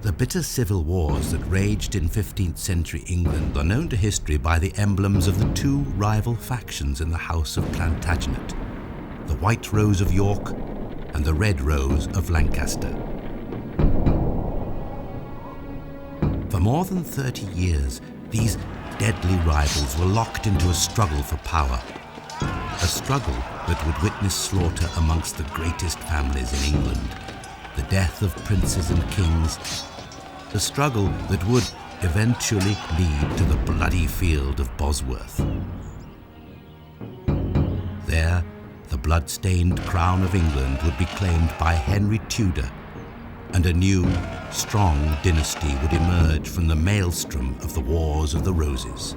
The bitter civil wars that raged in 15th century England are known to history by the emblems of the two rival factions in the House of Plantagenet, the White Rose of York and the Red Rose of Lancaster. For more than 30 years, these deadly rivals were locked into a struggle for power, a struggle that would witness slaughter amongst the greatest families in England, the death of princes and kings, a struggle that would eventually lead to the bloody field of Bosworth. There, the blood-stained crown of England would be claimed by Henry Tudor, and a new, strong dynasty would emerge from the maelstrom of the Wars of the Roses.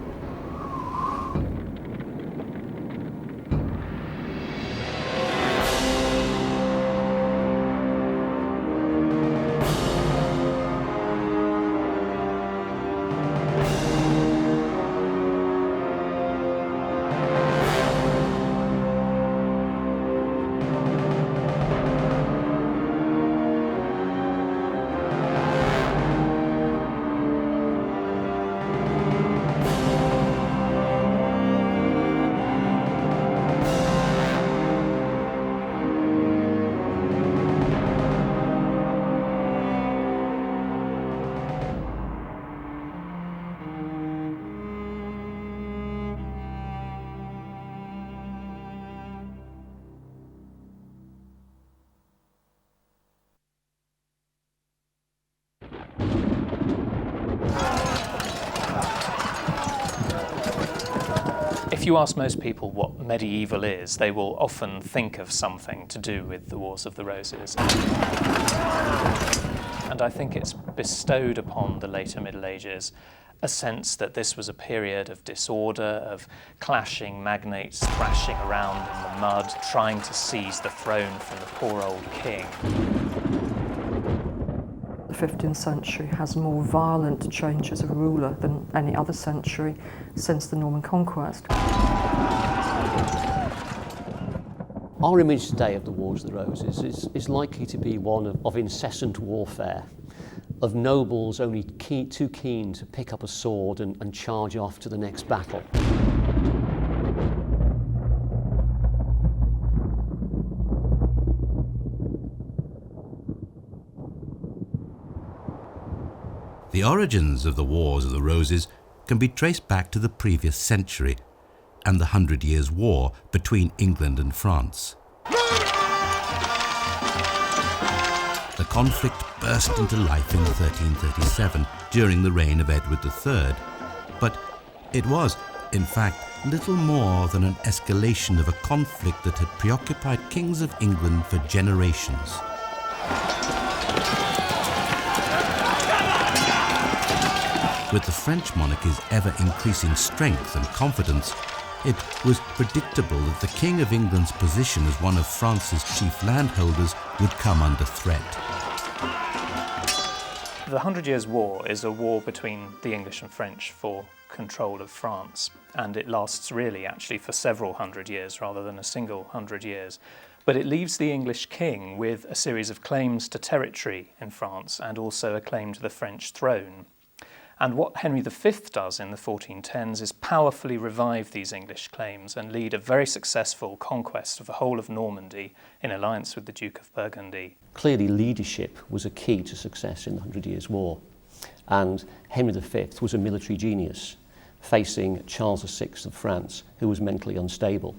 If you ask most people what medieval is, they will often think of something to do with the Wars of the Roses. And I think it's bestowed upon the later Middle Ages a sense that this was a period of disorder, of clashing magnates thrashing around in the mud, trying to seize the throne from the poor old king. The 15th century has more violent changes of ruler than any other century since the Norman conquest. Our image today of the Wars of the Roses is likely to be one of incessant warfare, of nobles only too keen to pick up a sword and charge off to the next battle. The origins of the Wars of the Roses can be traced back to the previous century and the 100 Years' War between England and France. The conflict burst into life in 1337 during the reign of Edward III, but it was, in fact, little more than an escalation of a conflict that had preoccupied kings of England for generations. With the French monarchy's ever-increasing strength and confidence, it was predictable that the King of England's position as one of France's chief landholders would come under threat. The 100 Years' War is a war between the English and French for control of France, and it lasts really actually for several hundred years rather than a single 100 years. But it leaves the English king with a series of claims to territory in France and also a claim to the French throne. And what Henry V does in the 1410s is powerfully revive these English claims and lead a very successful conquest of the whole of Normandy in alliance with the Duke of Burgundy. Clearly, leadership was a key to success in the 100 Years' War, and Henry V was a military genius facing Charles VI of France, who was mentally unstable.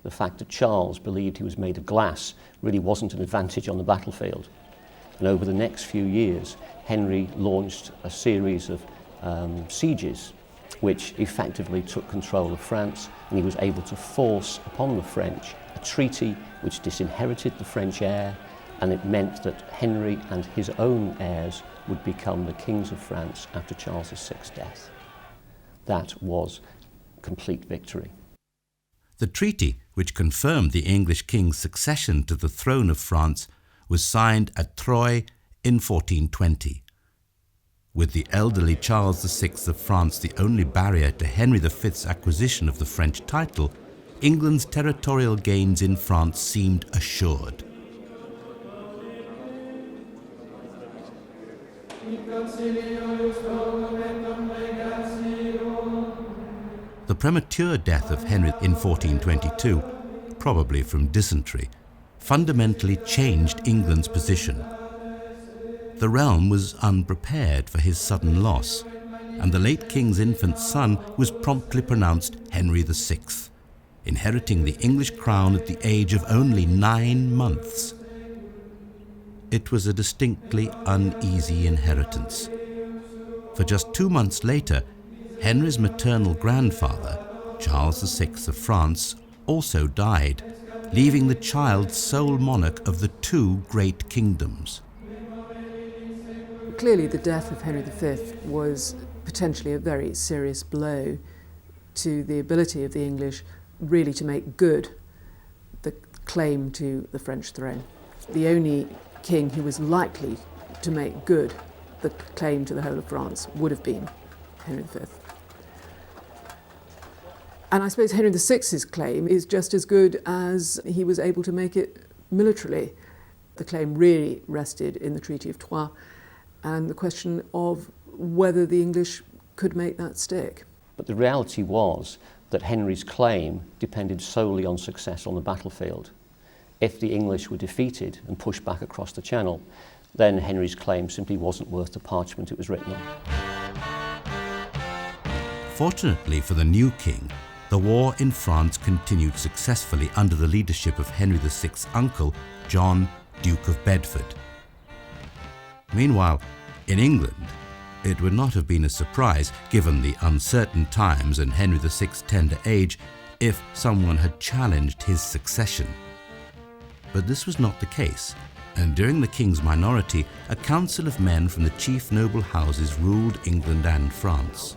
The fact that Charles believed he was made of glass really wasn't an advantage on the battlefield. And over the next few years, Henry launched a series of sieges which effectively took control of France, and he was able to force upon the French a treaty which disinherited the French heir, and it meant that Henry and his own heirs would become the kings of France after Charles VI's death. That was complete victory. The treaty, which confirmed the English king's succession to the throne of France, was signed at Troyes in 1420. With the elderly Charles VI of France the only barrier to Henry V's acquisition of the French title, England's territorial gains in France seemed assured. The premature death of Henry in 1422, probably from dysentery, fundamentally changed England's position. The realm was unprepared for his sudden loss, and the late king's infant son was promptly pronounced Henry VI, inheriting the English crown at the age of only 9 months. It was a distinctly uneasy inheritance. For just 2 months later, Henry's maternal grandfather, Charles VI of France, also died, leaving the child sole monarch of the 2 great kingdoms. Clearly, the death of Henry V was potentially a very serious blow to the ability of the English really to make good the claim to the French throne. The only king who was likely to make good the claim to the whole of France would have been Henry V. And I suppose Henry VI's claim is just as good as he was able to make it militarily. The claim really rested in the Treaty of Troyes and the question of whether the English could make that stick. But the reality was that Henry's claim depended solely on success on the battlefield. If the English were defeated and pushed back across the Channel, then Henry's claim simply wasn't worth the parchment it was written on. Fortunately for the new king, the war in France continued successfully under the leadership of Henry VI's uncle, John, Duke of Bedford. Meanwhile, in England, it would not have been a surprise, given the uncertain times and Henry VI's tender age, if someone had challenged his succession. But this was not the case, and during the king's minority, a council of men from the chief noble houses ruled England and France.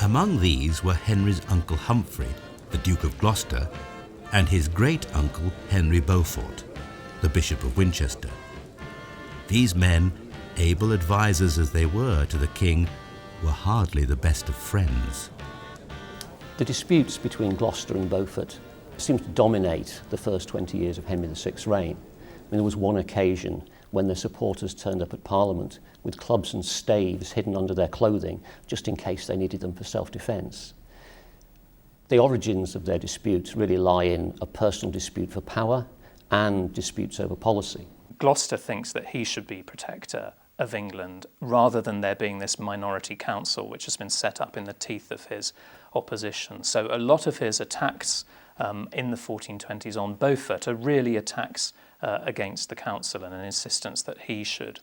Among these were Henry's uncle Humphrey, the Duke of Gloucester, and his great-uncle Henry Beaufort, the Bishop of Winchester. These men, able advisers as they were to the king, were hardly the best of friends. The disputes between Gloucester and Beaufort seemed to dominate the first 20 years of Henry VI's reign. There was one occasion when their supporters turned up at Parliament with clubs and staves hidden under their clothing, just in case they needed them for self-defence. The origins of their disputes really lie in a personal dispute for power and disputes over policy. Gloucester thinks that he should be protector of England, rather than there being this minority council which has been set up in the teeth of his opposition. So a lot of his attacks in the 1420s on Beaufort are really attacks against the council and an insistence that he should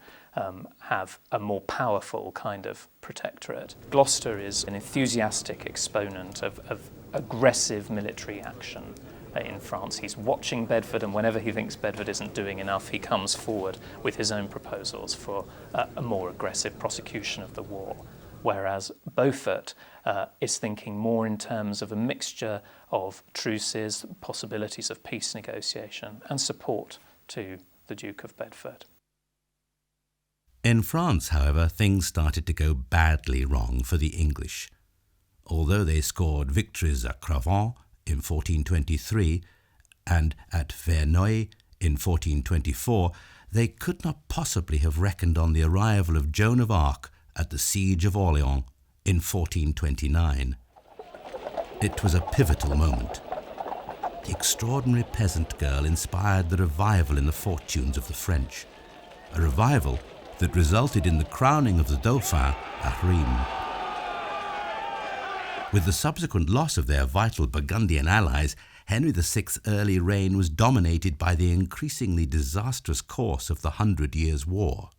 have a more powerful kind of protectorate. Gloucester is an enthusiastic exponent of aggressive military action in France. He's watching Bedford, and whenever he thinks Bedford isn't doing enough, he comes forward with his own proposals for a more aggressive prosecution of the war. Whereas Beaufort is thinking more in terms of a mixture of truces, possibilities of peace negotiation, and support to the Duke of Bedford. In France, however, things started to go badly wrong for the English. Although they scored victories at Cravant in 1423 and at Verneuil in 1424, they could not possibly have reckoned on the arrival of Joan of Arc at the Siege of Orleans in 1429. It was a pivotal moment. The extraordinary peasant girl inspired the revival in the fortunes of the French, a revival that resulted in the crowning of the Dauphin at Rheims. With the subsequent loss of their vital Burgundian allies, Henry VI's early reign was dominated by the increasingly disastrous course of the 100 Years' War.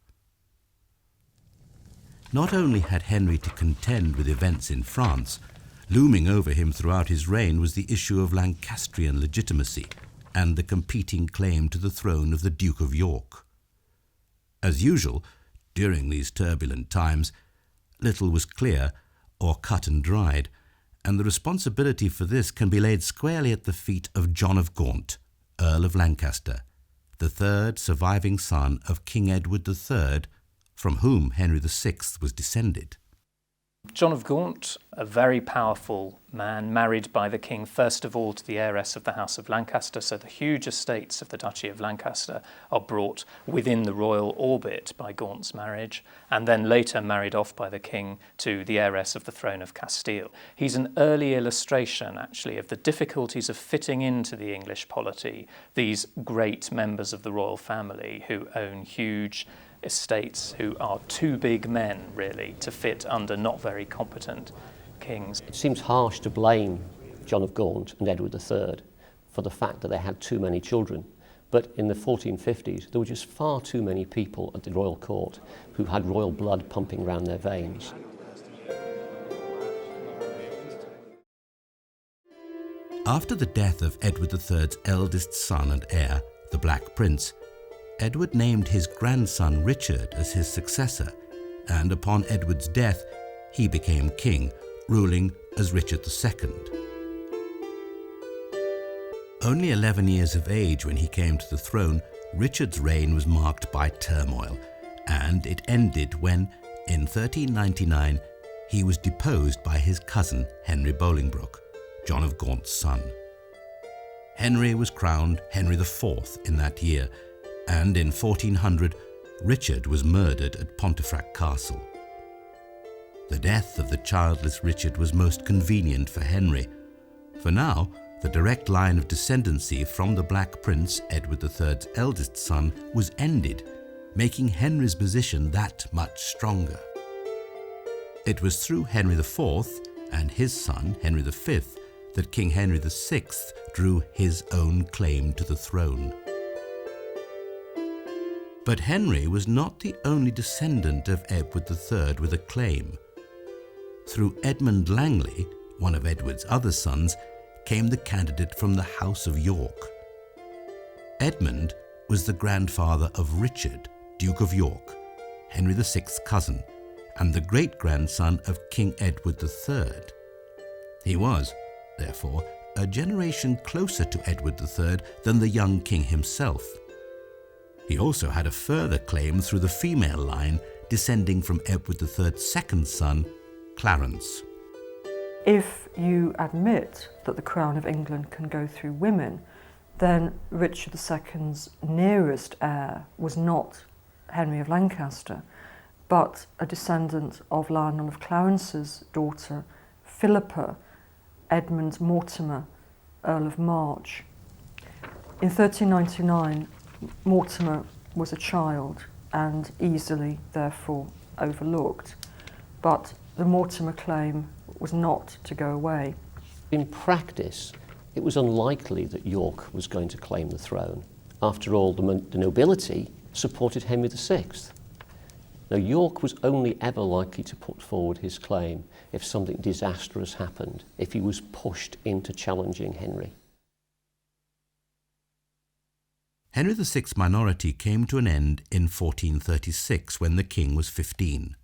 Not only had Henry to contend with events in France, looming over him throughout his reign was the issue of Lancastrian legitimacy and the competing claim to the throne of the Duke of York. As usual, during these turbulent times, little was clear or cut and dried, and the responsibility for this can be laid squarely at the feet of John of Gaunt, Earl of Lancaster, the third surviving son of King Edward III, from whom Henry VI was descended. John of Gaunt, a very powerful man, married by the king first of all to the heiress of the House of Lancaster, so the huge estates of the Duchy of Lancaster are brought within the royal orbit by Gaunt's marriage, and then later married off by the king to the heiress of the throne of Castile. He's an early illustration, actually, of the difficulties of fitting into the English polity these great members of the royal family who own huge estates, who are too big men, really, to fit under not very competent kings. It seems harsh to blame John of Gaunt and Edward III for the fact that they had too many children. But in the 1450s, there were just far too many people at the royal court who had royal blood pumping around their veins. After the death of Edward III's eldest son and heir, the Black Prince, Edward named his grandson Richard as his successor, and upon Edward's death, he became king, ruling as Richard II. Only 11 years of age when he came to the throne, Richard's reign was marked by turmoil, and it ended when, in 1399, he was deposed by his cousin Henry Bolingbroke, John of Gaunt's son. Henry was crowned Henry IV in that year, and in 1400, Richard was murdered at Pontefract Castle. The death of the childless Richard was most convenient for Henry, for now the direct line of descendancy from the Black Prince, Edward III's eldest son, was ended, making Henry's position that much stronger. It was through Henry IV and his son, Henry V, that King Henry VI drew his own claim to the throne. But Henry was not the only descendant of Edward III with a claim. Through Edmund Langley, one of Edward's other sons, came the candidate from the House of York. Edmund was the grandfather of Richard, Duke of York, Henry VI's cousin, and the great-grandson of King Edward III. He was, therefore, a generation closer to Edward III than the young king himself. He also had a further claim through the female line, descending from Edward III's second son, Clarence. If you admit that the crown of England can go through women, then Richard II's nearest heir was not Henry of Lancaster, but a descendant of Lionel of Clarence's daughter, Philippa, Edmund Mortimer, Earl of March. In 1399, Mortimer was a child and easily, therefore, overlooked, but the Mortimer claim was not to go away. In practice, it was unlikely that York was going to claim the throne. After all, the nobility supported Henry VI. Now, York was only ever likely to put forward his claim if something disastrous happened, if he was pushed into challenging Henry. Henry VI's minority came to an end in 1436 when the king was 15.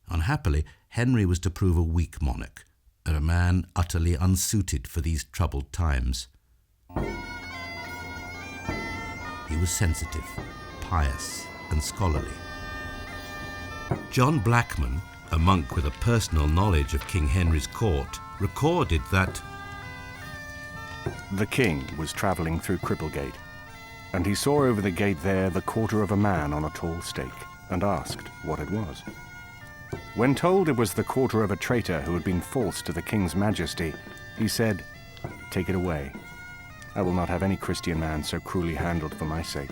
Unhappily, Henry was to prove a weak monarch and a man utterly unsuited for these troubled times. He was sensitive, pious, and scholarly. John Blackman, a monk with a personal knowledge of King Henry's court, recorded that the king was travelling through Cripplegate, and he saw over the gate there the quarter of a man on a tall stake, and asked what it was. When told it was the quarter of a traitor who had been false to the king's majesty, he said, "Take it away. I will not have any Christian man so cruelly handled for my sake."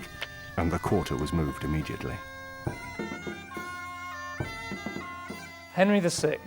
And the quarter was moved immediately. Henry VI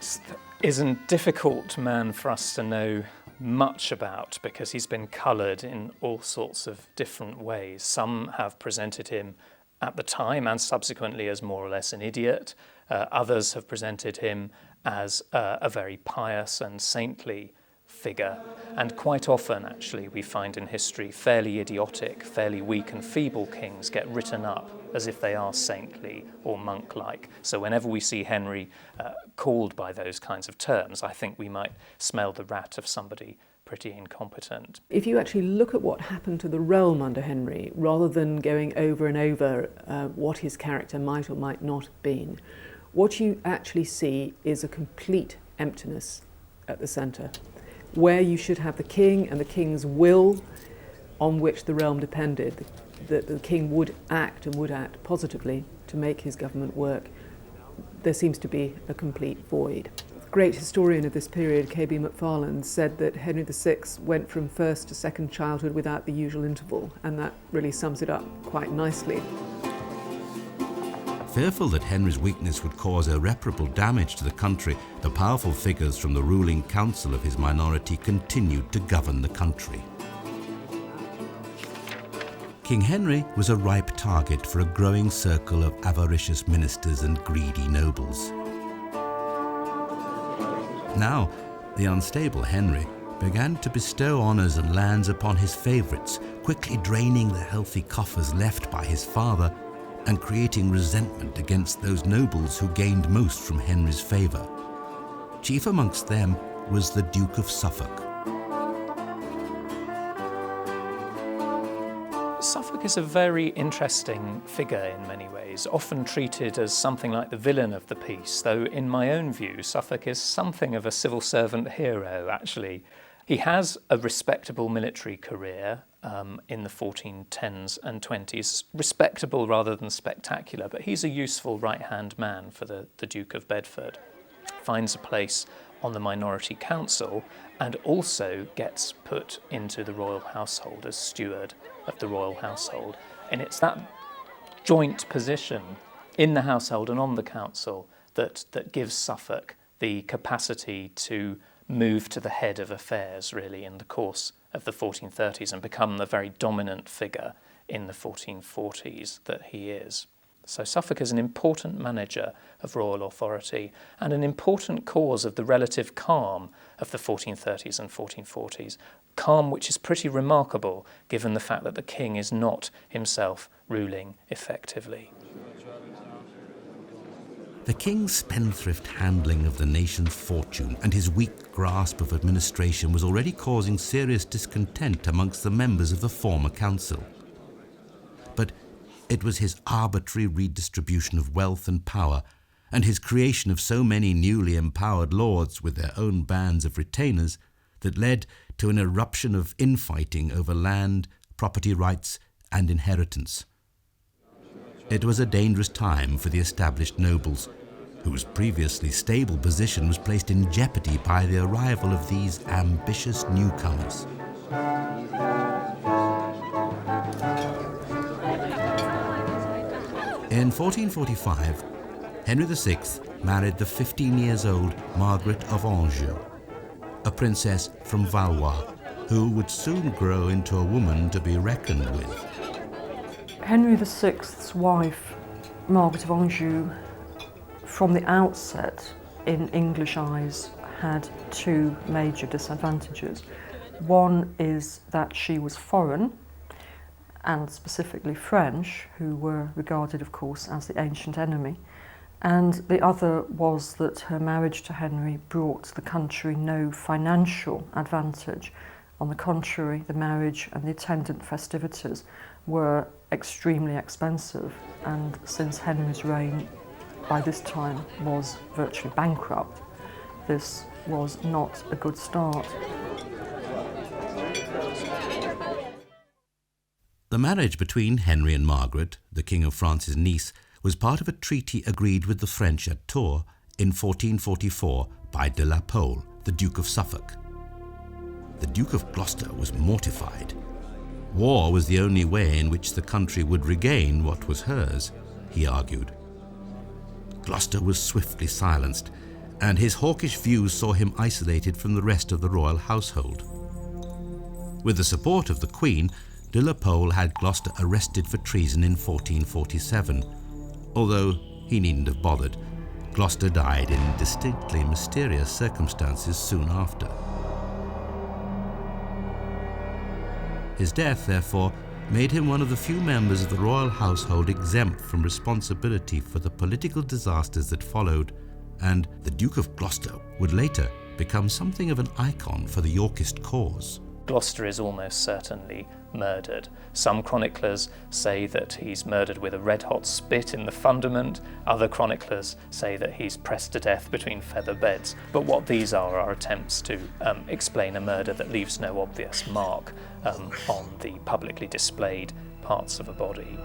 is a difficult man for us to know much about because he's been coloured in all sorts of different ways. Some have presented him at the time and subsequently as more or less an idiot. Others have presented him as a very pious and saintly figure. And quite often, actually, we find in history fairly idiotic, fairly weak and feeble kings get written up as if they are saintly or monk-like. So whenever we see Henry called by those kinds of terms, I think we might smell the rat of somebody pretty incompetent. If you actually look at what happened to the realm under Henry, rather than going over and over what his character might or might not have been, what you actually see is a complete emptiness at the centre, where you should have the king and the king's will on which the realm depended, that the king would act and would act positively to make his government work. There seems to be a complete void. The great historian of this period, K.B. Macfarlane, said that Henry VI went from first to second childhood without the usual interval, and that really sums it up quite nicely. Fearful that Henry's weakness would cause irreparable damage to the country, the powerful figures from the ruling council of his minority continued to govern the country. King Henry was a ripe target for a growing circle of avaricious ministers and greedy nobles. Now, the unstable Henry began to bestow honours and lands upon his favourites, quickly draining the healthy coffers left by his father and creating resentment against those nobles who gained most from Henry's favour. Chief amongst them was the Duke of Suffolk. Suffolk is a very interesting figure in many ways, often treated as something like the villain of the piece, though in my own view, Suffolk is something of a civil servant hero, actually. He has a respectable military career in the 1410s and 20s, respectable rather than spectacular, but he's a useful right-hand man for the Duke of Bedford. Finds a place on the minority council and also gets put into the royal household as steward of the royal household. And it's that joint position in the household and on the council that gives Suffolk the capacity to move to the head of affairs, really, in the course of the 1430s and become the very dominant figure in the 1440s that he is. So Suffolk is an important manager of royal authority and an important cause of the relative calm of the 1430s and 1440s, calm which is pretty remarkable given the fact that the king is not himself ruling effectively. The king's spendthrift handling of the nation's fortune and his weak grasp of administration was already causing serious discontent amongst the members of the former council. But it was his arbitrary redistribution of wealth and power and his creation of so many newly empowered lords with their own bands of retainers that led to an eruption of infighting over land, property rights and inheritance. It was a dangerous time for the established nobles, whose previously stable position was placed in jeopardy by the arrival of these ambitious newcomers. In 1445, Henry VI married the 15-year-old Margaret of Anjou, a princess from Valois, who would soon grow into a woman to be reckoned with. Henry VI's wife, Margaret of Anjou, from the outset, in English eyes, had two major disadvantages. One is that she was foreign, and specifically French, who were regarded, of course, as the ancient enemy. And the other was that her marriage to Henry brought the country no financial advantage. On the contrary, the marriage and the attendant festivities were extremely expensive, and since Henry's reign by this time was virtually bankrupt, this was not a good start. The marriage between Henry and Margaret, the King of France's niece, was part of a treaty agreed with the French at Tours in 1444 by de la Pole, the Duke of Suffolk. The Duke of Gloucester was mortified. War was the only way in which the country would regain what was hers, he argued. Gloucester was swiftly silenced, and his hawkish views saw him isolated from the rest of the royal household. With the support of the Queen, de la Pole had Gloucester arrested for treason in 1447. Although he needn't have bothered, Gloucester died in distinctly mysterious circumstances soon after. His death, therefore, made him one of the few members of the royal household exempt from responsibility for the political disasters that followed, and the Duke of Gloucester would later become something of an icon for the Yorkist cause. Gloucester is almost certainly murdered. Some chroniclers say that he's murdered with a red-hot spit in the fundament. Other chroniclers say that he's pressed to death between feather beds. But what these are attempts to explain a murder that leaves no obvious mark on the publicly displayed parts of a body.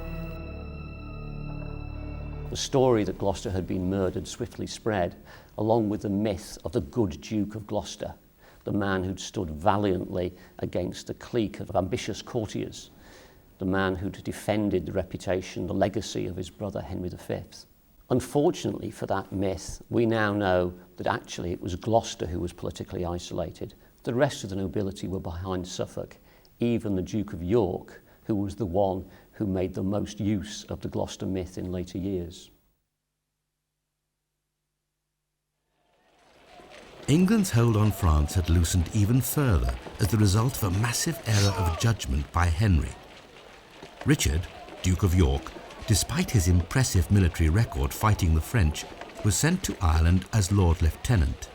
The story that Gloucester had been murdered swiftly spread, along with the myth of the good Duke of Gloucester, the man who'd stood valiantly against a clique of ambitious courtiers, the man who'd defended the reputation, the legacy of his brother Henry V. Unfortunately for that myth, we now know that actually it was Gloucester who was politically isolated. The rest of the nobility were behind Suffolk, even the Duke of York, who was the one who made the most use of the Gloucester myth in later years. England's hold on France had loosened even further as the result of a massive error of judgment by Henry. Richard, Duke of York, despite his impressive military record fighting the French, was sent to Ireland as Lord Lieutenant.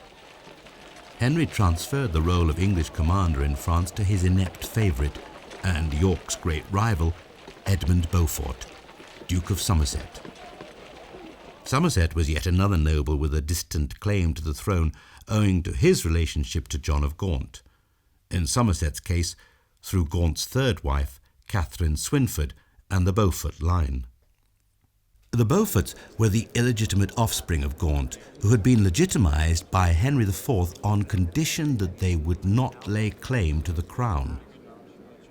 Henry transferred the role of English commander in France to his inept favourite and York's great rival, Edmund Beaufort, Duke of Somerset. Somerset was yet another noble with a distant claim to the throne owing to his relationship to John of Gaunt. In Somerset's case, through Gaunt's third wife, Catherine Swynford, and the Beaufort line. The Beauforts were the illegitimate offspring of Gaunt, who had been legitimised by Henry IV on condition that they would not lay claim to the crown.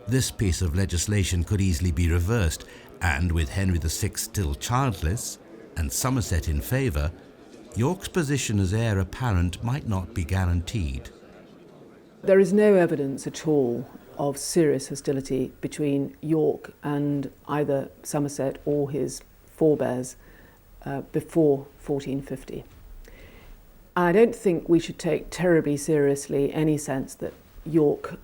This piece of legislation could easily be reversed, and with Henry VI still childless and Somerset in favour, York's position as heir apparent might not be guaranteed. There is no evidence at all of serious hostility between York and either Somerset or his forebears before 1450. I don't think we should take terribly seriously any sense that York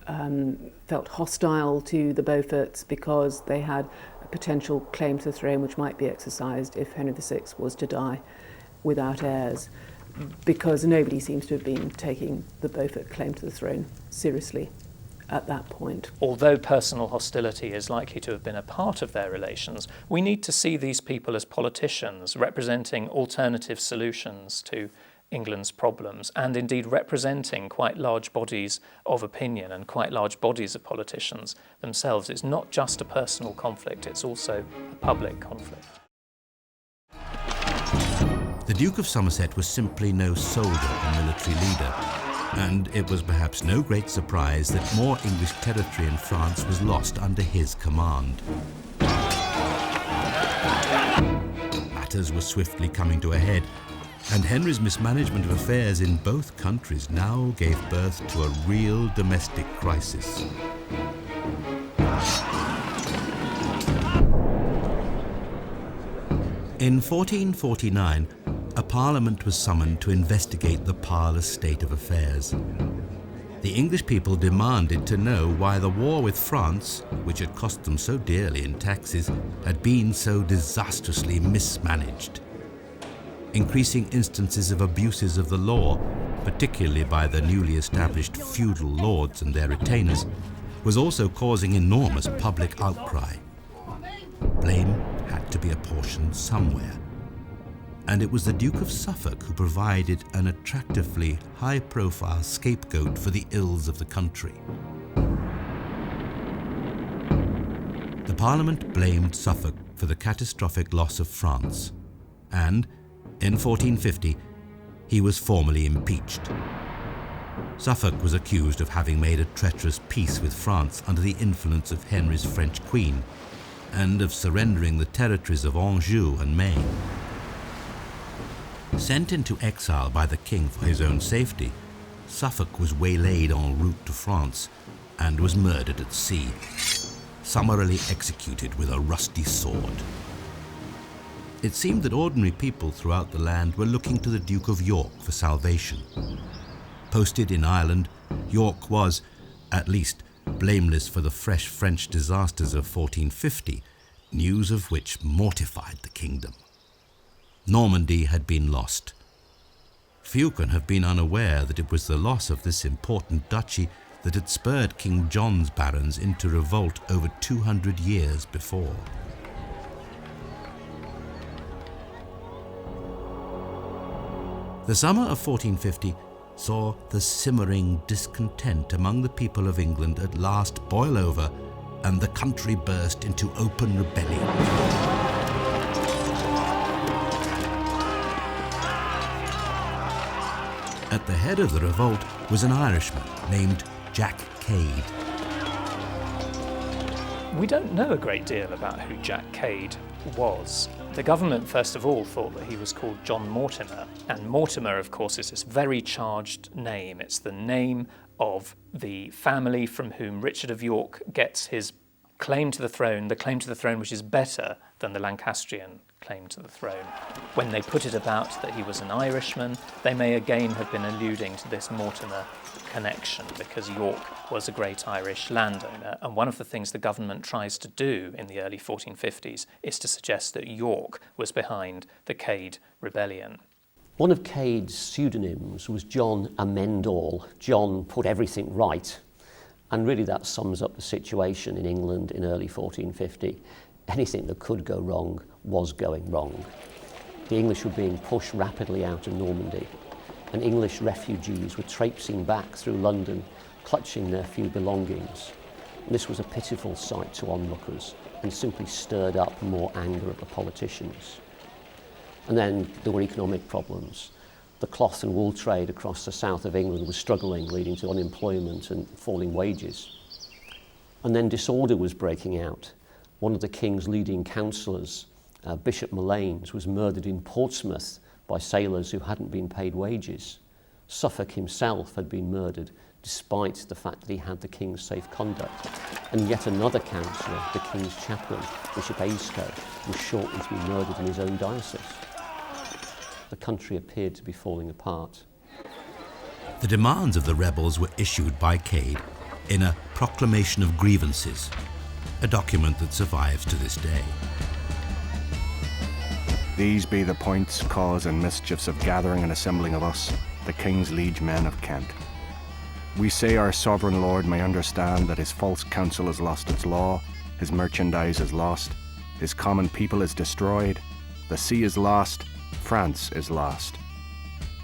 felt hostile to the Beauforts because they had a potential claim to the throne which might be exercised if Henry VI was to die without heirs, because nobody seems to have been taking the Beaufort claim to the throne seriously at that point. Although personal hostility is likely to have been a part of their relations, we need to see these people as politicians representing alternative solutions to England's problems, and indeed representing quite large bodies of opinion and quite large bodies of politicians themselves. It's not just a personal conflict, it's also a public conflict. The Duke of Somerset was simply no soldier or military leader, and it was perhaps no great surprise that more English territory in France was lost under his command. Matters were swiftly coming to a head, and Henry's mismanagement of affairs in both countries now gave birth to a real domestic crisis. In 1449, a parliament was summoned to investigate the parlous state of affairs. The English people demanded to know why the war with France, which had cost them so dearly in taxes, had been so disastrously mismanaged. Increasing instances of abuses of the law, particularly by the newly established feudal lords and their retainers, was also causing enormous public outcry. Blame had to be apportioned somewhere, and it was the Duke of Suffolk who provided an attractively high-profile scapegoat for the ills of the country. The Parliament blamed Suffolk for the catastrophic loss of France, and in 1450, he was formally impeached. Suffolk was accused of having made a treacherous peace with France under the influence of Henry's French queen, and of surrendering the territories of Anjou and Maine. Sent into exile by the king for his own safety, Suffolk was waylaid en route to France and was murdered at sea, summarily executed with a rusty sword. It seemed that ordinary people throughout the land were looking to the Duke of York for salvation. Posted in Ireland, York was, at least, blameless for the fresh French disasters of 1450, news of which mortified the kingdom. Normandy had been lost. Few can have been unaware that it was the loss of this important duchy that had spurred King John's barons into revolt over 200 years before. The summer of 1450 saw the simmering discontent among the people of England at last boil over, and the country burst into open rebellion. At the head of the revolt was an Irishman named Jack Cade. We don't know a great deal about who Jack Cade was. The government, first of all, thought that he was called John Mortimer, and Mortimer, of course, is this very charged name. It's the name of the family from whom Richard of York gets his claim to the throne which is better than the Lancastrian claim to the throne. When they put it about that he was an Irishman, they may again have been alluding to this Mortimer connection, because York was a great Irish landowner, and one of the things the government tries to do in the early 1450s is to suggest that York was behind the Cade rebellion. One of Cade's pseudonyms was John Amend-all. John put everything right, and really that sums up the situation in England in early 1450. Anything that could go wrong was going wrong. The English were being pushed rapidly out of Normandy, and English refugees were traipsing back through London, clutching their few belongings. And this was a pitiful sight to onlookers and simply stirred up more anger at the politicians. And then there were economic problems. The cloth and wool trade across the south of England was struggling, leading to unemployment and falling wages. And then disorder was breaking out. One of the king's leading councillors, Bishop Mullanes, was murdered in Portsmouth by sailors who hadn't been paid wages. Suffolk himself had been murdered despite the fact that he had the king's safe conduct. And yet another councillor, the king's chaplain, Bishop Ayscough, was shortly to be murdered in his own diocese. The country appeared to be falling apart. The demands of the rebels were issued by Cade in a proclamation of grievances, a document that survives to this day. These be the points, cause, and mischiefs of gathering and assembling of us, the king's liege men of Kent. We say our sovereign lord may understand that his false counsel has lost its law, his merchandise is lost, his common people is destroyed, the sea is lost, France is lost.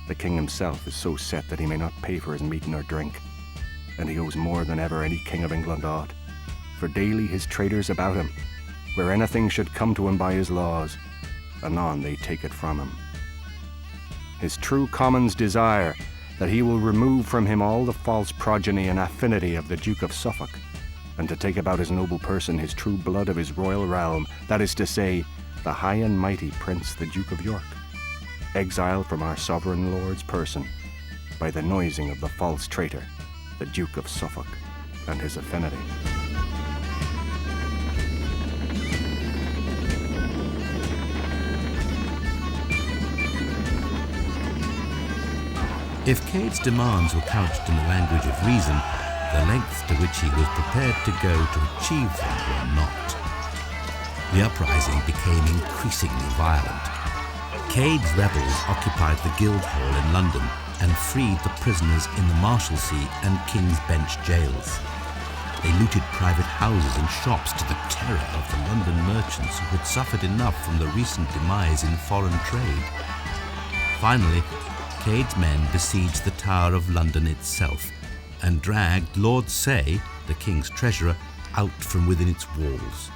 The king himself is so set that he may not pay for his meat nor drink, and he owes more than ever any king of England ought. For daily his traitors about him, where anything should come to him by his laws, anon they take it from him. His true commons desire that he will remove from him all the false progeny and affinity of the Duke of Suffolk, and to take about his noble person his true blood of his royal realm, that is to say, the high and mighty Prince the Duke of York, exiled from our sovereign lord's person by the noising of the false traitor, the Duke of Suffolk, and his affinity. If Cade's demands were couched in the language of reason, the lengths to which he was prepared to go to achieve them were not. The uprising became increasingly violent. Cade's rebels occupied the Guildhall in London and freed the prisoners in the Marshalsea and King's Bench jails. They looted private houses and shops to the terror of the London merchants who had suffered enough from the recent demise in foreign trade. Finally, Cade's men besieged the Tower of London itself and dragged Lord Say, the king's treasurer, out from within its walls.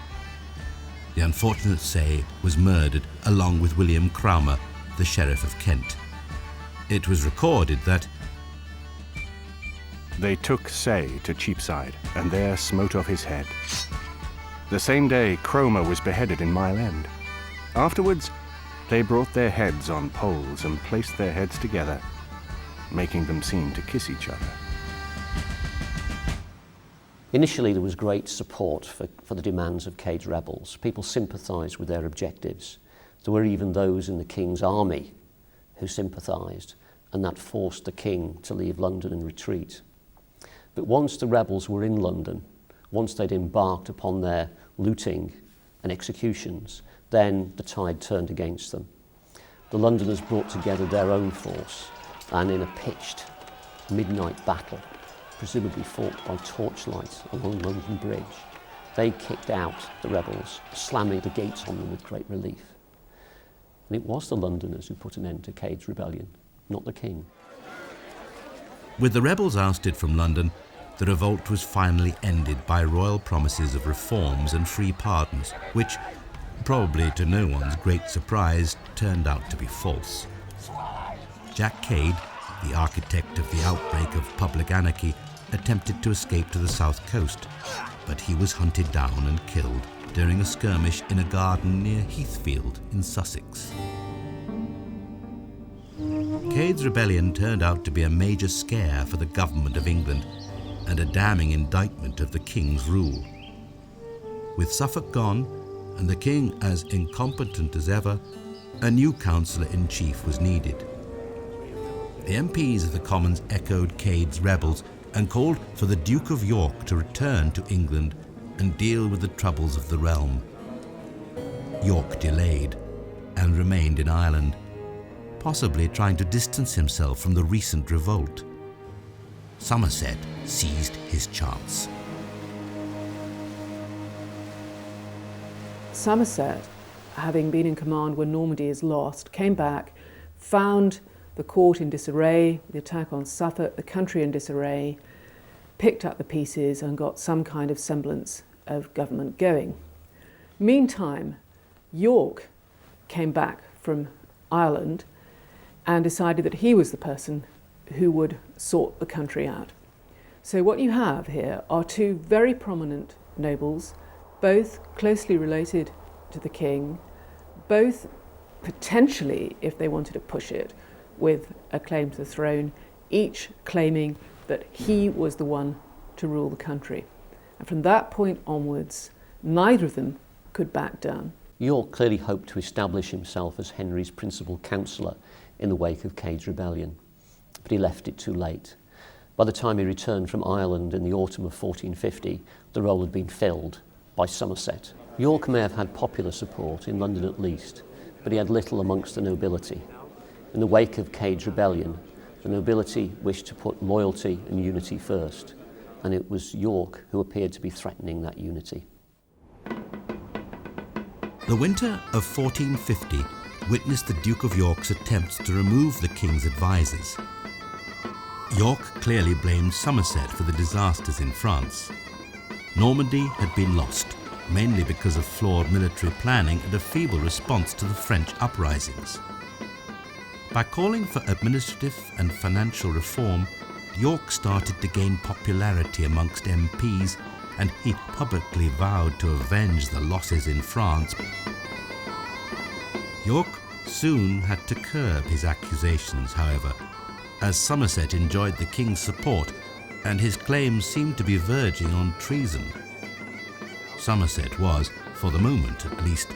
The unfortunate Say was murdered along with William Cromer, the Sheriff of Kent. It was recorded that they took Say to Cheapside, and there smote off his head. The same day Cromer was beheaded in Mile End. Afterwards, they brought their heads on poles and placed their heads together, making them seem to kiss each other. Initially, there was great support for the demands of Cade's rebels. People sympathised with their objectives. There were even those in the king's army who sympathised, and that forced the king to leave London and retreat. But once the rebels were in London, once they'd embarked upon their looting and executions, then the tide turned against them. The Londoners brought together their own force, and in a pitched midnight battle, presumably fought by torchlight along London Bridge, they kicked out the rebels, slamming the gates on them with great relief. And it was the Londoners who put an end to Cade's rebellion, not the king. With the rebels ousted from London, the revolt was finally ended by royal promises of reforms and free pardons, which, probably to no one's great surprise, turned out to be false. Jack Cade, the architect of the outbreak of public anarchy, attempted to escape to the south coast, but he was hunted down and killed during a skirmish in a garden near Heathfield in Sussex. Cade's rebellion turned out to be a major scare for the government of England and a damning indictment of the king's rule. With Suffolk gone and the king as incompetent as ever, a new councillor-in-chief was needed. The MPs of the Commons echoed Cade's rebels and called for the Duke of York to return to England and deal with the troubles of the realm. York delayed and remained in Ireland, possibly trying to distance himself from the recent revolt. Somerset seized his chance. Somerset, having been in command when Normandy is lost, came back, found the court in disarray, the attack on Suffolk, the country in disarray, picked up the pieces and got some kind of semblance of government going. Meantime, York came back from Ireland and decided that he was the person who would sort the country out. So what you have here are two very prominent nobles, both closely related to the king, both potentially, if they wanted to push it, with a claim to the throne, each claiming that he was the one to rule the country. And from that point onwards, neither of them could back down. York clearly hoped to establish himself as Henry's principal counsellor in the wake of Cade's rebellion, but he left it too late. By the time he returned from Ireland in the autumn of 1450, the role had been filled by Somerset. York may have had popular support, in London at least, but he had little amongst the nobility. In the wake of Cade's rebellion, the nobility wished to put loyalty and unity first, and it was York who appeared to be threatening that unity. The winter of 1450 witnessed the Duke of York's attempts to remove the king's advisors. York clearly blamed Somerset for the disasters in France. Normandy had been lost, mainly because of flawed military planning and a feeble response to the French uprisings. By calling for administrative and financial reform, York started to gain popularity amongst MPs, and he publicly vowed to avenge the losses in France. York soon had to curb his accusations, however, as Somerset enjoyed the king's support and his claims seemed to be verging on treason. Somerset was, for the moment at least,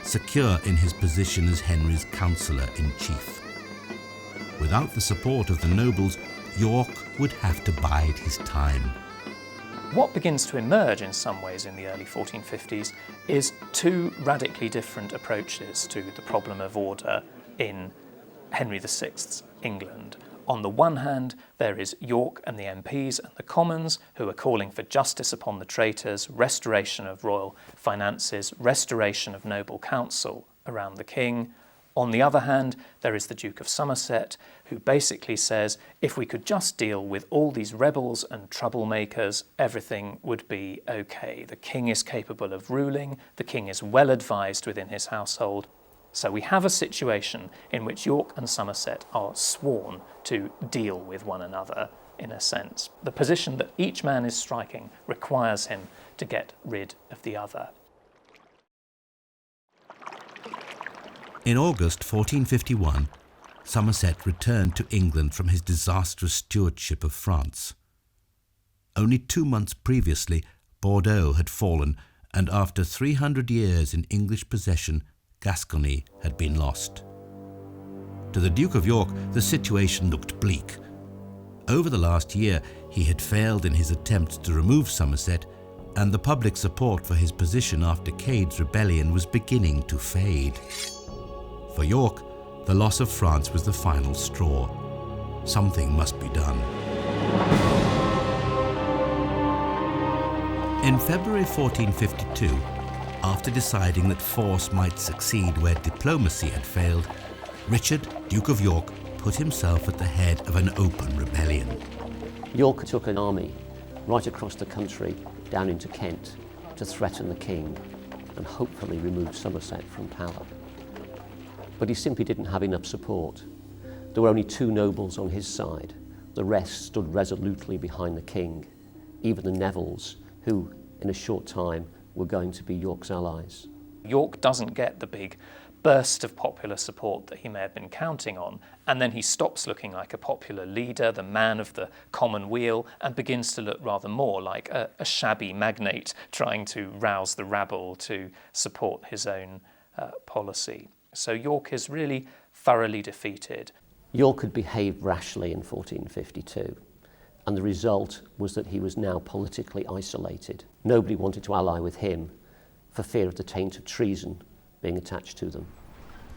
secure in his position as Henry's councillor-in-chief. Without the support of the nobles, York would have to bide his time. What begins to emerge in some ways in the early 1450s is two radically different approaches to the problem of order in Henry VI's England. On the one hand, there is York and the MPs and the Commons who are calling for justice upon the traitors, restoration of royal finances, restoration of noble counsel around the king. On the other hand, there is the Duke of Somerset, who basically says, if we could just deal with all these rebels and troublemakers, everything would be okay. The king is capable of ruling, the king is well advised within his household. So we have a situation in which York and Somerset are sworn to deal with one another, in a sense. The position that each man is striking requires him to get rid of the other. In August 1451, Somerset returned to England from his disastrous stewardship of France. Only 2 months previously, Bordeaux had fallen, and after 300 years in English possession, Gascony had been lost. To the Duke of York, the situation looked bleak. Over the last year, he had failed in his attempts to remove Somerset, and the public support for his position after Cade's rebellion was beginning to fade. For York, the loss of France was the final straw. Something must be done. In February 1452, after deciding that force might succeed where diplomacy had failed, Richard, Duke of York, put himself at the head of an open rebellion. York took an army right across the country down into Kent to threaten the king and hopefully remove Somerset from power. But he simply didn't have enough support. There were only 2 nobles on his side. The rest stood resolutely behind the king, even the Nevilles, who in a short time were going to be York's allies. York doesn't get the big burst of popular support that he may have been counting on, and then he stops looking like a popular leader, the man of the common weal, and begins to look rather more like a shabby magnate trying to rouse the rabble to support his own policy. So York is really thoroughly defeated. York had behaved rashly in 1452, and the result was that he was now politically isolated. Nobody wanted to ally with him for fear of the taint of treason being attached to them.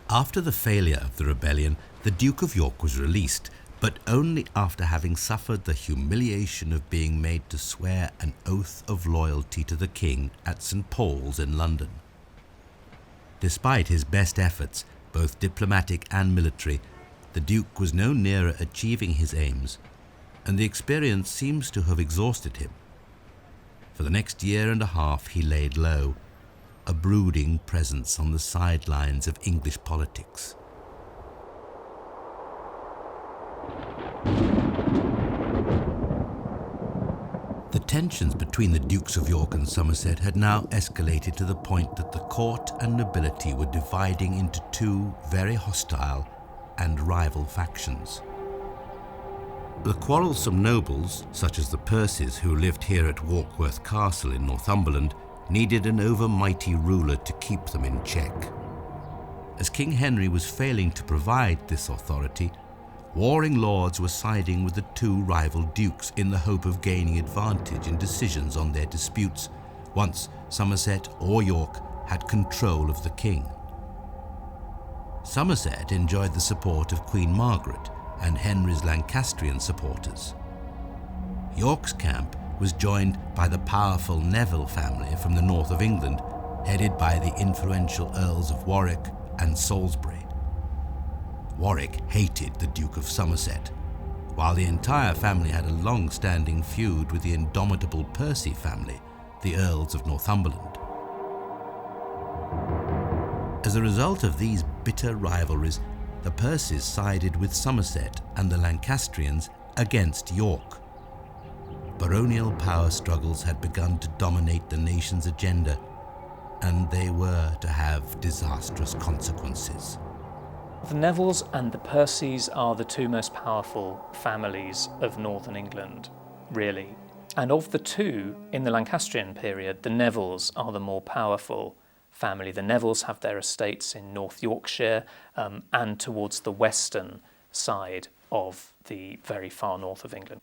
After the failure of the rebellion, the Duke of York was released, but only after having suffered the humiliation of being made to swear an oath of loyalty to the king at St Paul's in London. Despite his best efforts, both diplomatic and military, the Duke was no nearer achieving his aims, and the experience seems to have exhausted him. For the next year and a half he laid low, a brooding presence on the sidelines of English politics. The tensions between the Dukes of York and Somerset had now escalated to the point that the court and nobility were dividing into 2 very hostile and rival factions. The quarrelsome nobles, such as the Percys who lived here at Warkworth Castle in Northumberland, needed an overmighty ruler to keep them in check. As King Henry was failing to provide this authority, warring lords were siding with the 2 rival dukes in the hope of gaining advantage in decisions on their disputes once Somerset or York had control of the king. Somerset enjoyed the support of Queen Margaret and Henry's Lancastrian supporters. York's camp was joined by the powerful Neville family from the north of England, headed by the influential Earls of Warwick and Salisbury. Warwick hated the Duke of Somerset, while the entire family had a long-standing feud with the indomitable Percy family, the Earls of Northumberland. As a result of these bitter rivalries, the Percys sided with Somerset and the Lancastrians against York. Baronial power struggles had begun to dominate the nation's agenda, and they were to have disastrous consequences. The Nevilles and the Percys are the 2 most powerful families of northern England, really. And of the 2, in the Lancastrian period, the Nevilles are the more powerful family. The Nevilles have their estates in North Yorkshire and towards the western side of the very far north of England.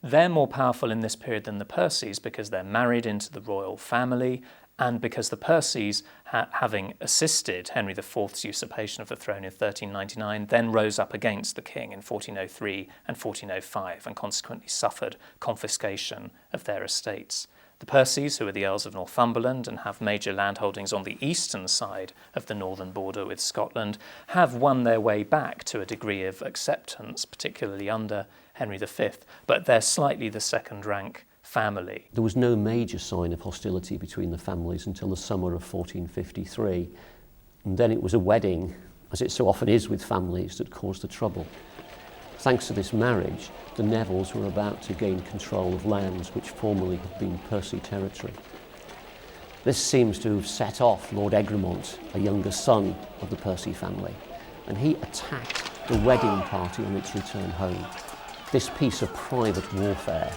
They're more powerful in this period than the Percys because they're married into the royal family, and because the Percys, having assisted Henry IV's usurpation of the throne in 1399, then rose up against the king in 1403 and 1405 and consequently suffered confiscation of their estates. The Percys, who are the Earls of Northumberland and have major landholdings on the eastern side of the northern border with Scotland, have won their way back to a degree of acceptance, particularly under Henry V, but they're slightly the second-rank family. There was no major sign of hostility between the families until the summer of 1453, and then it was a wedding, as it so often is with families, that caused the trouble. Thanks to this marriage, the Nevilles were about to gain control of lands which formerly had been Percy territory. This seems to have set off Lord Egremont, a younger son of the Percy family, and he attacked the wedding party on its return home. This piece of private warfare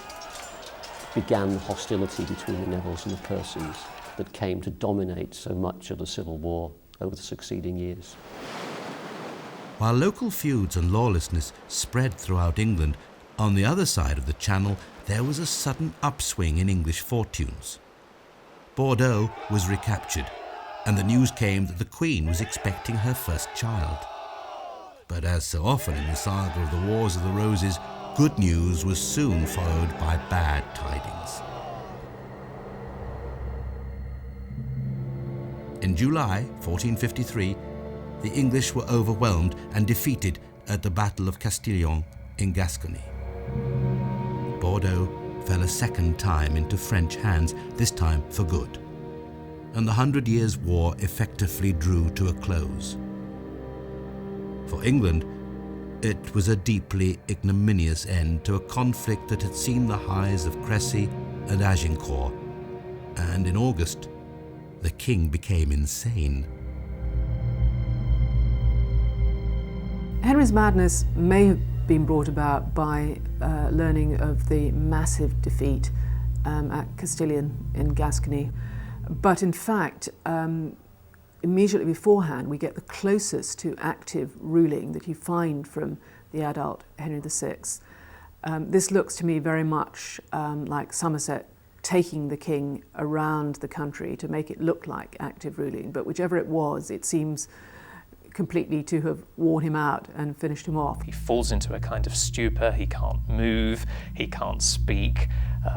began the hostility between the Nevilles and the Percys that came to dominate so much of the Civil War over the succeeding years. While local feuds and lawlessness spread throughout England, on the other side of the Channel there was a sudden upswing in English fortunes. Bordeaux was recaptured, and the news came that the Queen was expecting her first child. But as so often in the saga of the Wars of the Roses, good news was soon followed by bad tidings. In July 1453, the English were overwhelmed and defeated at the Battle of Castillon in Gascony. Bordeaux fell a second time into French hands, this time for good, and the 100 Years' War effectively drew to a close. For England, it was a deeply ignominious end to a conflict that had seen the highs of Crécy and Agincourt, and in August, the king became insane. Henry's madness may have been brought about by learning of the massive defeat at Castillon in Gascony. But in fact, immediately beforehand, we get the closest to active ruling that you find from the adult Henry VI. This looks to me very much like Somerset taking the king around the country to make it look like active ruling. But whichever it was, it seems completely to have worn him out and finished him off. He falls into a kind of stupor. He can't move, he can't speak,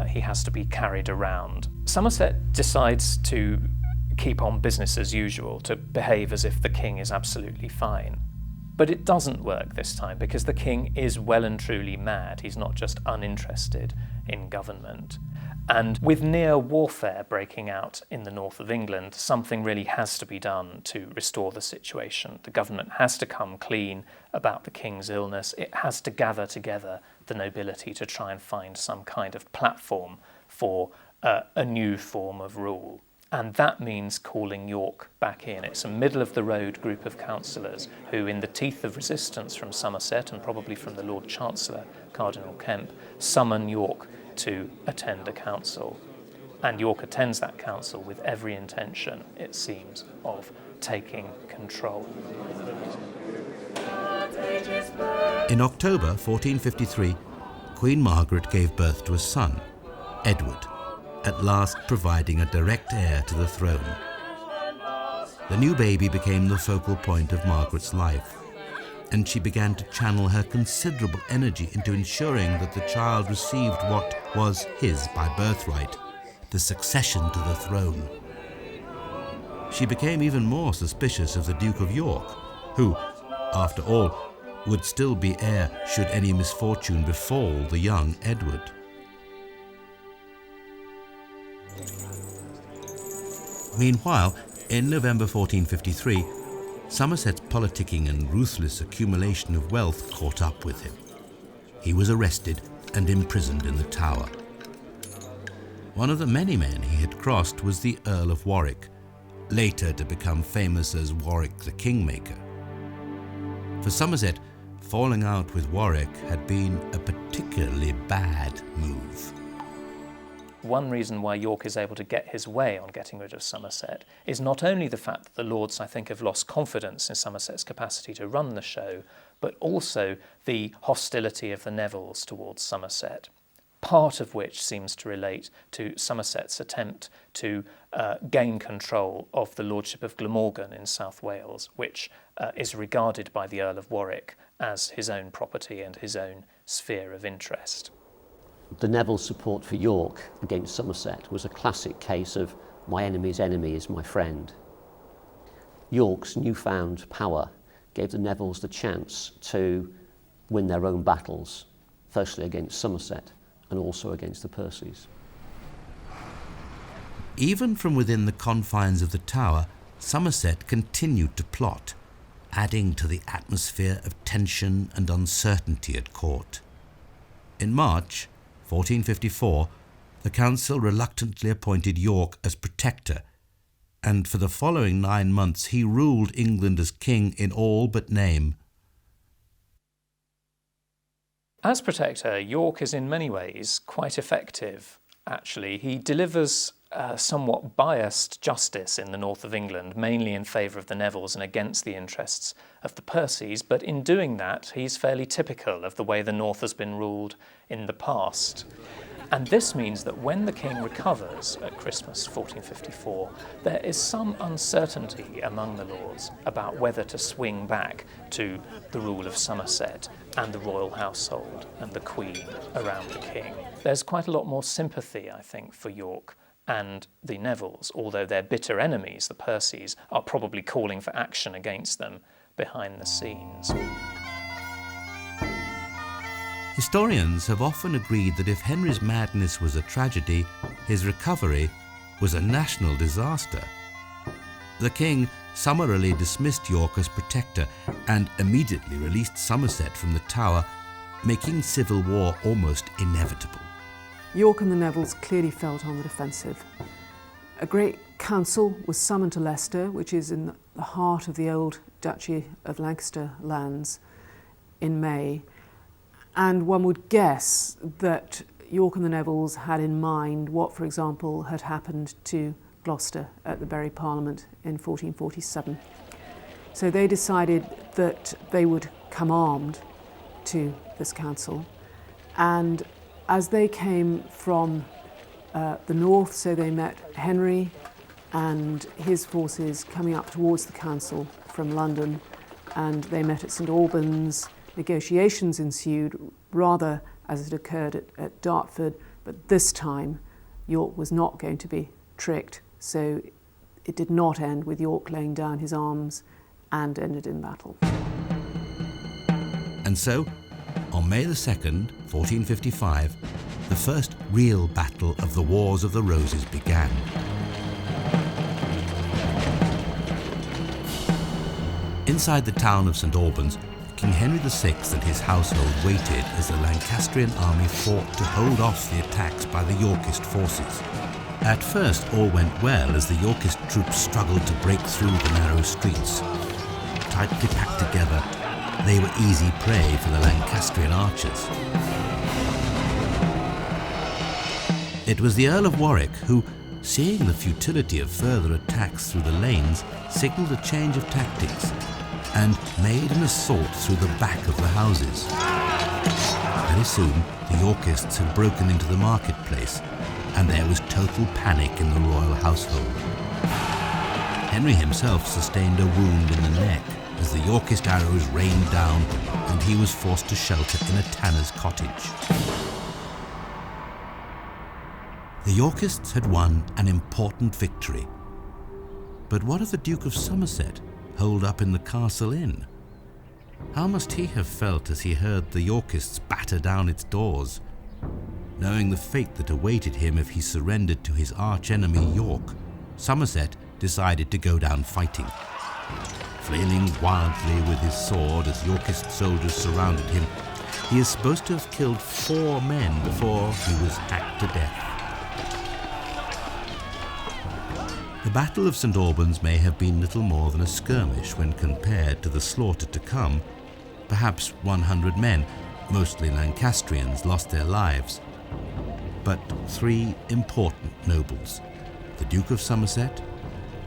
he has to be carried around. Somerset decides to keep on business as usual, to behave as if the king is absolutely fine. But it doesn't work this time because the king is well and truly mad. He's not just uninterested in government. And with near warfare breaking out in the north of England, something really has to be done to restore the situation. The government has to come clean about the king's illness. It has to gather together the nobility to try and find some kind of platform for a new form of rule. And that means calling York back in. It's a middle-of-the-road group of councillors who, in the teeth of resistance from Somerset and probably from the Lord Chancellor, Cardinal Kemp, summon York to attend a council. And York attends that council with every intention, it seems, of taking control. In October 1453, Queen Margaret gave birth to a son, Edward, at last providing a direct heir to the throne. The new baby became the focal point of Margaret's life, and she began to channel her considerable energy into ensuring that the child received what was his by birthright, the succession to the throne. She became even more suspicious of the Duke of York, who, after all, would still be heir should any misfortune befall the young Edward. Meanwhile, in November 1453, Somerset's politicking and ruthless accumulation of wealth caught up with him. He was arrested and imprisoned in the Tower. One of the many men he had crossed was the Earl of Warwick, later to become famous as Warwick the Kingmaker. For Somerset, falling out with Warwick had been a particularly bad move. One reason why York is able to get his way on getting rid of Somerset is not only the fact that the Lords, I think, have lost confidence in Somerset's capacity to run the show, but also the hostility of the Nevilles towards Somerset, part of which seems to relate to Somerset's attempt to gain control of the Lordship of Glamorgan in South Wales, which is regarded by the Earl of Warwick as his own property and his own sphere of interest. The Neville's support for York against Somerset was a classic case of my enemy's enemy is my friend. York's newfound power gave the Nevilles the chance to win their own battles, firstly against Somerset and also against the Percys. Even from within the confines of the Tower, Somerset continued to plot, adding to the atmosphere of tension and uncertainty at court. In March 1454, the council reluctantly appointed York as protector, and for the following 9 months he ruled England as king in all but name. As protector, York is in many ways quite effective, actually. He delivers somewhat biased justice in the north of England, mainly in favour of the Nevilles and against the interests of the Percys, but in doing that, he's fairly typical of the way the north has been ruled in the past. And this means that when the king recovers at Christmas 1454, there is some uncertainty among the lords about whether to swing back to the rule of Somerset and the royal household and the queen around the king. There's quite a lot more sympathy, I think, for York and the Nevilles, although they're bitter enemies, the Percys, are probably calling for action against them behind the scenes. Historians have often agreed that if Henry's madness was a tragedy, his recovery was a national disaster. The king summarily dismissed York as protector and immediately released Somerset from the Tower, making civil war almost inevitable. York and the Nevilles clearly felt on the defensive. A great council was summoned to Leicester, which is in the heart of the old Duchy of Lancaster lands, in May. And one would guess that York and the Nevilles had in mind what, for example, had happened to Gloucester at the Bury Parliament in 1447. So they decided that they would come armed to this council. And as they came from the north, so they met Henry and his forces coming up towards the council from London, and they met at St Albans. Negotiations ensued, rather as it occurred at Dartford, but this time York was not going to be tricked, so it did not end with York laying down his arms and ended in battle. And so, on May the 2nd, 1455, the first real battle of the Wars of the Roses began. Inside the town of St Albans, King Henry VI and his household waited as the Lancastrian army fought to hold off the attacks by the Yorkist forces. At first all went well as the Yorkist troops struggled to break through the narrow streets. Tightly packed together, they were easy prey for the Lancastrian archers. It was the Earl of Warwick who, seeing the futility of further attacks through the lanes, signalled a change of tactics and made an assault through the back of the houses. Very soon, the Yorkists had broken into the marketplace, and there was total panic in the royal household. Henry himself sustained a wound in the neck as the Yorkist arrows rained down, and he was forced to shelter in a tanner's cottage. The Yorkists had won an important victory. But what of the Duke of Somerset, holed up in the Castle Inn? How must he have felt as he heard the Yorkists batter down its doors? Knowing the fate that awaited him if he surrendered to his arch-enemy York, Somerset decided to go down fighting. Flailing wildly with his sword as Yorkist soldiers surrounded him, he is supposed to have killed 4 men before he was hacked to death. The Battle of St Albans may have been little more than a skirmish when compared to the slaughter to come. Perhaps 100 men, mostly Lancastrians, lost their lives. But 3 important nobles, the Duke of Somerset,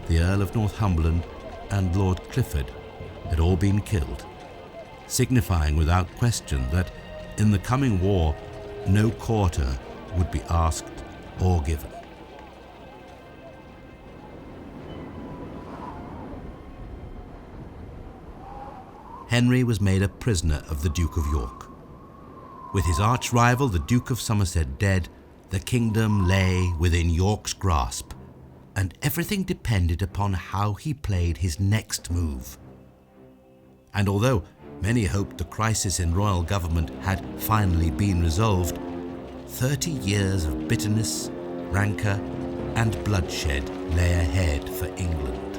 the Earl of Northumberland, and Lord Clifford, had all been killed, signifying without question that in the coming war no quarter would be asked or given. Henry was made a prisoner of the Duke of York. With his arch-rival, the Duke of Somerset, dead, the kingdom lay within York's grasp, and everything depended upon how he played his next move. And although many hoped the crisis in royal government had finally been resolved, 30 years of bitterness, rancour, and bloodshed lay ahead for England.